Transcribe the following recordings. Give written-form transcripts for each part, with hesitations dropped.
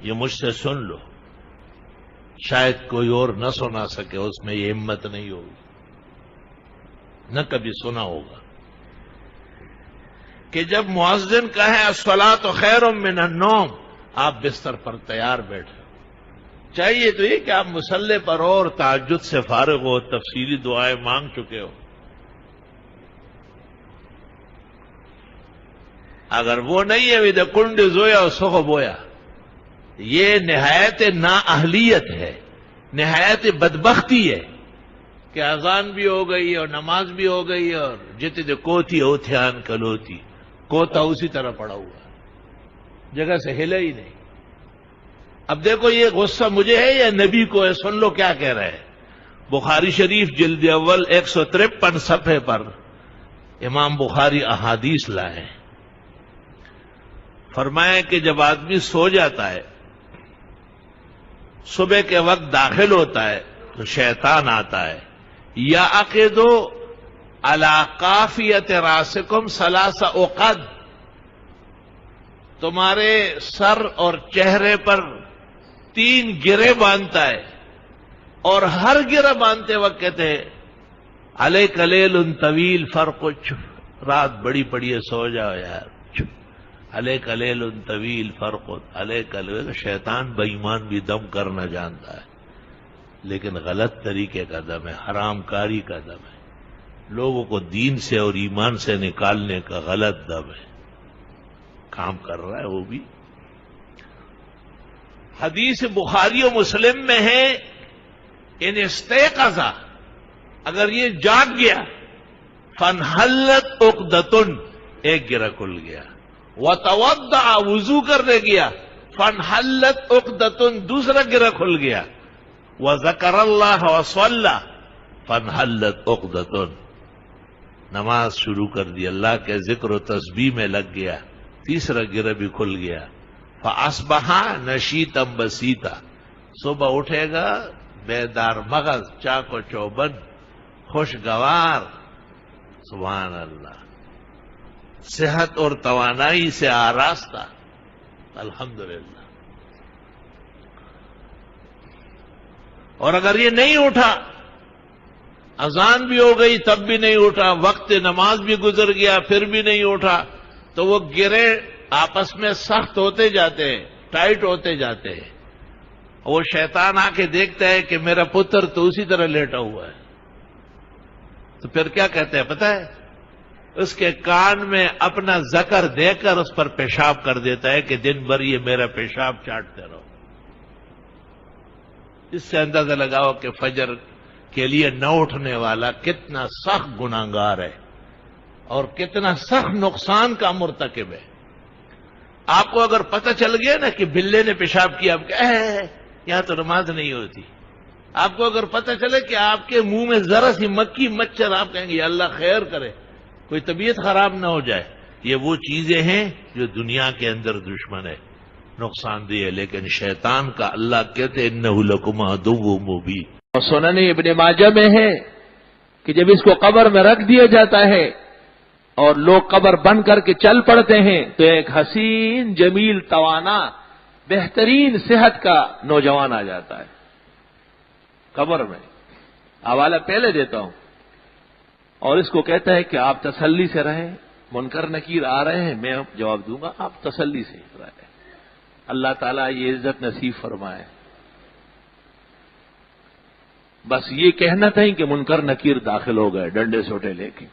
یہ مجھ سے سن لو، شاید کوئی اور نہ سنا سکے، اس میں یہ ہمت نہیں ہوگی، نہ کبھی سنا ہوگا کہ جب مؤذن کہے الصلاۃ خیر من النوم، آپ بستر پر تیار بیٹھے، چاہیے تو یہ کہ آپ مصلی پر ہو اور تہجد سے فارغ ہو، تفصیلی دعائیں مانگ چکے ہو۔ اگر وہ نہیں ہے وید کنڈ زویا اور سخ بویا، یہ نہایت نااہلیت ہے، نہایت بدبختی ہے کہ اذان بھی ہو گئی اور نماز بھی ہو گئی اور جتنے کوتھی اوتھیان کلوتی، کوتا اسی طرح پڑا ہوا جگہ سے ہلا ہی نہیں۔ اب دیکھو یہ غصہ مجھے ہے یا نبی کو ہے؟ سن لو کیا کہہ رہے ہیں۔ بخاری شریف جلد اول 153 صفحے پر امام بخاری احادیث لائے، فرمایا کہ جب آدمی سو جاتا ہے، صبح کے وقت داخل ہوتا ہے تو شیطان آتا ہے، یا عقدو علی قافیت راسکم ثلاث عقد، تمہارے سر اور چہرے پر 3 گرے باندھتا ہے، اور ہر گرہ باندھتے وقت کہتے ہیں علیک لیل طویل فرقچ، رات بڑی پڑی ہے سو جاؤ یار، علیک لیل طویل فرقت، علیک لیل۔ شیطان بے ایمان بھی دم کرنا جانتا ہے، لیکن غلط طریقے کا دم ہے، حرام کاری کا دم ہے، لوگوں کو دین سے اور ایمان سے نکالنے کا غلط دم ہے، کام کر رہا ہے وہ بھی۔ حدیث بخاری و مسلم میں ہے ان استيقظ، اگر یہ جاگ گیا، فانحلت عقدۃ، ایک گرہ کھل گیا، وتوضأ، وضو کرنے گیا، فانحلت عقدۃ، دوسرا گرہ کھل گیا، وذکر اللہ وصلی، فانحلت عقدۃ، نماز شروع کر دی، اللہ کے ذکر و تسبیح میں لگ گیا، تیسرا گرہ بھی کھل گیا، فاصبح نشیطا بسیطا، صبح اٹھے گا بیدار مغز، چاق و چوبند، خوشگوار، سبحان اللہ، صحت اور توانائی سے آراستہ، الحمدللہ۔ اور اگر یہ نہیں اٹھا، اذان بھی ہو گئی تب بھی نہیں اٹھا، وقت نماز بھی گزر گیا پھر بھی نہیں اٹھا، تو وہ گرے آپس میں سخت ہوتے جاتے ہیں، ٹائٹ ہوتے جاتے ہیں، وہ شیطان آ کے دیکھتا ہے کہ میرا پتر تو اسی طرح لیٹا ہوا ہے، تو پھر کیا کہتے ہیں پتہ ہے؟ اس کے کان میں اپنا ذکر دے کر اس پر پیشاب کر دیتا ہے کہ دن بھر یہ میرا پیشاب چاٹتے رہو۔ اس سے اندازہ لگاؤ کہ فجر کے لیے نہ اٹھنے والا کتنا سخت گناہگار ہے اور کتنا سخت نقصان کا مرتکب ہے۔ آپ کو اگر پتہ چل گیا نا کہ بلے نے پیشاب کیا، آپ کہے یہاں تو نماز نہیں ہوتی، آپ کو اگر پتہ چلے کہ آپ کے منہ میں ذرا سی مکھی مچھر، آپ کہیں گے یا اللہ خیر کرے کوئی طبیعت خراب نہ ہو جائے۔ یہ وہ چیزیں ہیں جو دنیا کے اندر دشمن ہے، نقصان دہ ہے، لیکن شیطان کا اللہ کہتے ہیں انہ لکم عدو مبین۔ اور سنن ابن ماجہ میں ہے کہ جب اس کو قبر میں رکھ دیا جاتا ہے اور لوگ قبر بند کر کے چل پڑتے ہیں تو ایک حسین جمیل توانا بہترین صحت کا نوجوان آ جاتا ہے قبر میں۔ حوالہ پہلے دیتا ہوں، اور اس کو کہتا ہے کہ آپ تسلی سے رہیں، منکر نکیر آ رہے ہیں میں جواب دوں گا، آپ تسلی سے رہیں۔ اللہ تعالیٰ یہ عزت نصیب فرمائے۔ بس یہ کہنا تھا کہ منکر نکیر داخل ہو گئے ڈنڈے سوٹے لے کے،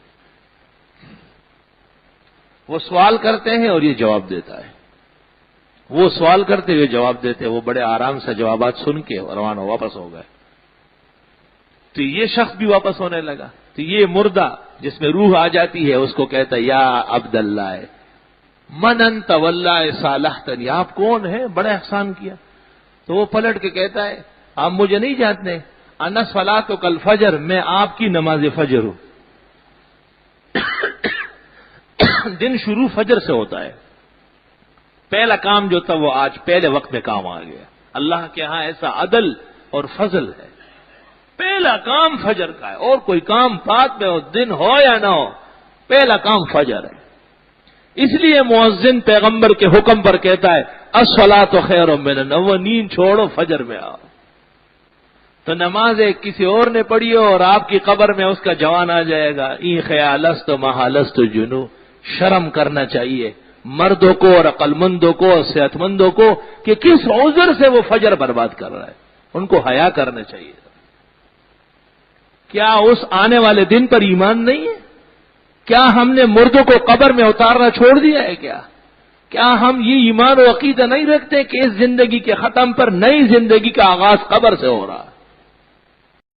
وہ سوال کرتے ہیں اور یہ جواب دیتا ہے، وہ سوال کرتے ہوئے جواب دیتے ہیں، وہ بڑے آرام سے جوابات سن کے روانہ واپس ہو گئے۔ تو یہ شخص بھی واپس ہونے لگا، تو یہ مردہ جس میں روح آ جاتی ہے اس کو کہتا ہے یا عبداللہ من انت واللہ صالحتنی، آپ کون ہیں، بڑا احسان کیا۔ تو وہ پلٹ کے کہتا ہے آپ مجھے نہیں جانتے، انا صلاتک الفجر، میں آپ کی نماز فجر ہوں۔ دن شروع فجر سے ہوتا ہے، پہلا کام جو تھا وہ آج پہلے وقت میں کام آ گیا۔ اللہ کے ہاں ایسا عدل اور فضل ہے، پہلا کام فجر کا ہے، اور کوئی کام بعد میں ہو، دن ہو یا نہ ہو، پہلا کام فجر ہے۔ اس لیے مؤذن پیغمبر کے حکم پر کہتا ہے الصلاۃ خیر من النوم، وہ نیند چھوڑو فجر میں آؤ. تو نماز کسی اور نے پڑھی ہو اور آپ کی قبر میں اس کا جوان آ جائے گا، این خیالست محالست جنو. شرم کرنا چاہیے مردوں کو اور عقل مندوں کو اور صحت مندوں کو کہ کس عذر سے وہ فجر برباد کر رہا ہے. ان کو حیا کرنا چاہیے. کیا اس آنے والے دن پر ایمان نہیں ہے؟ کیا ہم نے مردوں کو قبر میں اتارنا چھوڑ دیا ہے؟ کیا ہم یہ ایمان و عقیدہ نہیں رکھتے کہ اس زندگی کے ختم پر نئی زندگی کا آغاز قبر سے ہو رہا ہے؟